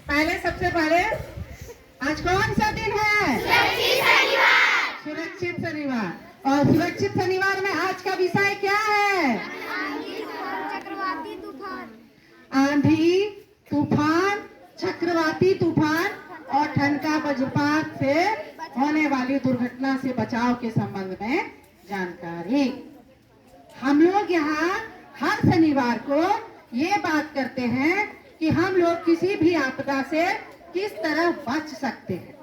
पहले सबसे पहले आज कौन सा दिन है? सुरक्षित शनिवार। सुरक्षित शनिवार। और सुरक्षित शनिवार में आज का विषय क्या है? चक्रवाती तूफान। आंधी तूफान, चक्रवाती तूफान और ठनका वज्रपात से होने वाली दुर्घटना से बचाव के संबंध में जानकारी। हम लोग यहाँ हर शनिवार को ये बात करते हैं कि हम लोग किसी भी आपदा से किस तरह बच सकते हैं,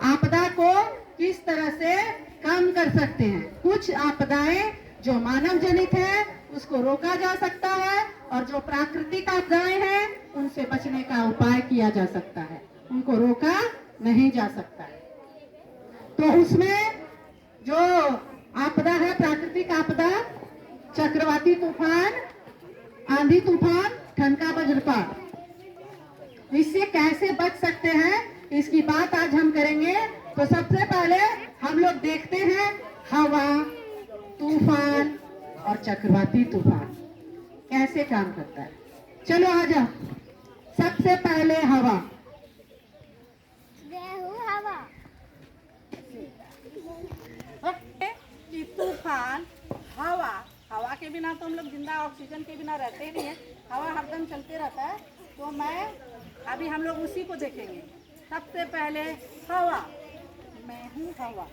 आपदा को किस तरह से कम कर सकते हैं। कुछ आपदाएं जो मानव जनित है उसको रोका जा सकता है और जो प्राकृतिक आपदाएं हैं उनसे बचने का उपाय किया जा सकता है, उनको रोका नहीं जा सकता है। तो उसमें जो आपदा है, प्राकृतिक आपदा, चक्रवाती तूफान, आंधी तूफान, ठनका वज्रपात, इससे कैसे बच सकते हैं इसकी बात आज हम करेंगे। तो सबसे पहले हम लोग देखते हैं हवा, तूफान और चक्रवाती तूफान कैसे काम करता है। चलो आ जाओ। सबसे पहले हवा। हवा कि तूफान, हवा, हवा के बिना तो हम लोग जिंदा, ऑक्सीजन के बिना रहते ही नहीं है, हवा हरदम चलते रहता है। तो मैं अभी हम लोग उसी को देखेंगे। सबसे पहले हवा। मैं हूँ हवा।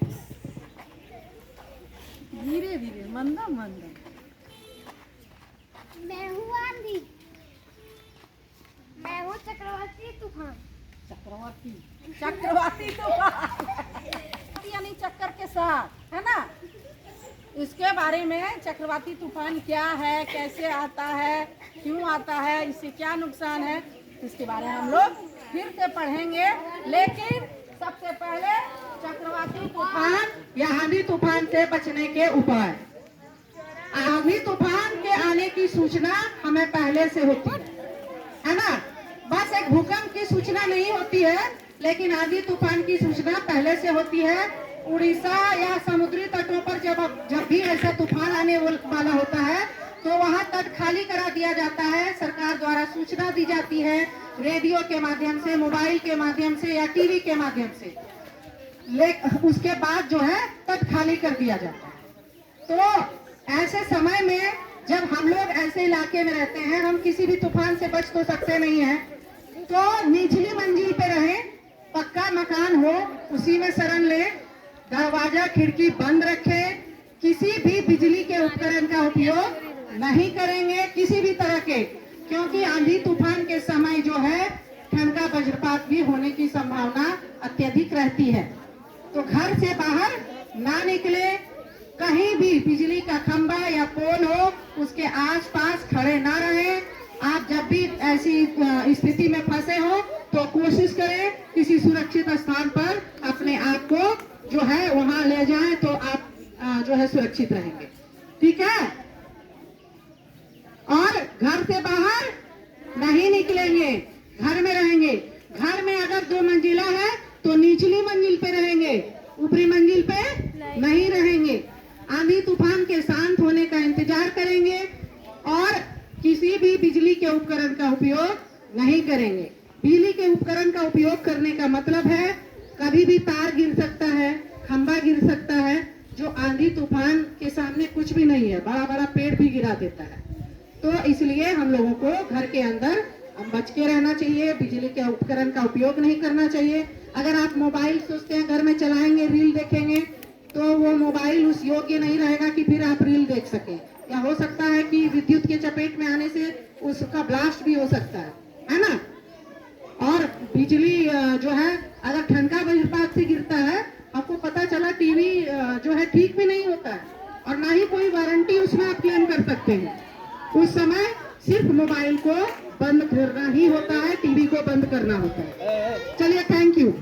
धीरे धीरे, मंदम मंदम। मैं हूँ आंधी। मैं हूँ चक्रवाती तूफान। चक्रवाती, चक्रवाती तूफान यानी चक्कर के साथ, है ना। इसके बारे में चक्रवाती तूफान क्या है, कैसे आता है, क्यों आता है, इससे क्या नुकसान है, इसके बारे में हम लोग फिर से पढ़ेंगे। लेकिन सबसे पहले चक्रवाती तूफान या आंधी तूफान से बचने के उपाय। आंधी तूफान के आने की सूचना हमें पहले से होती है ना। बस एक भूकंप की सूचना नहीं होती है, लेकिन आंधी तूफान की सूचना पहले से होती है। उड़ीसा या समुद्री तटों पर जब भी ऐसा तूफान आने वाला होता है तो वहाँ तट खाली करा दिया जाता है। सरकार द्वारा सूचना दी जाती है, रेडियो के माध्यम से, मोबाइल के माध्यम से या टीवी के माध्यम से। उसके बाद जो है तट खाली कर दिया जाता है। तो ऐसे समय में जब हम लोग ऐसे इलाके में रहते हैं, हम किसी भी तूफान से बच तो सकते नहीं हैं, तो निचली मंजिल पे रहें, पक्का मकान हो उसी में शरण ले, दरवाजा खिड़की बंद रखें, किसी भी बिजली के उपकरण का उपयोग नहीं करेंगे किसी भी तरह के, क्योंकि आंधी तूफान के समय जो है ठनका वज्रपात भी होने की संभावना अत्यधिक रहती है। तो घर से बाहर ना निकले, कहीं भी बिजली का खंभा या पोल हो उसके आसपास खड़े ना रहें। आप जब भी ऐसी स्थिति में फंसे हो तो कोशिश करें किसी सुरक्षित स्थान पर अपने आप को जो है वहां ले जाएं, तो आप जो है सुरक्षित रहेंगे। ठीक है। और घर से बाहर नहीं निकलेंगे, घर में रहेंगे। घर में अगर 2 मंजिला है तो निचली मंजिल पे रहेंगे, ऊपरी मंजिल पे नहीं रहेंगे। आंधी तूफान के शांत होने का इंतजार करेंगे और किसी भी बिजली के उपकरण का उपयोग नहीं करेंगे। बिजली के उपकरण का उपयोग करने का मतलब है कभी भी तार गिर सकता है, खंभा गिर सकता है, जो आंधी तूफान के सामने कुछ भी नहीं है, बड़ा बड़ा पेड़ भी गिरा देता है। तो इसलिए हम लोगों को घर के अंदर बच के रहना चाहिए, बिजली के उपकरण का उपयोग नहीं करना चाहिए। अगर आप मोबाइल सोचते हैं घर में चलाएंगे, रील देखेंगे, तो वो मोबाइल उस योग्य नहीं रहेगा कि फिर आप रील देख सकें। या हो सकता है कि विद्युत के चपेट में आने से उसका ब्लास्ट भी हो सकता है ना। और बिजली जो है अगर ठनका वज्रपात से गिरता है, आपको पता चला टीवी जो है ठीक भी नहीं होता है और ना ही कोई वारंटी उसमें आप क्लेम कर सकते हैं। उस समय सिर्फ मोबाइल को बंद करना ही होता है, टीवी को बंद करना होता है। चलिए, थैंक यू।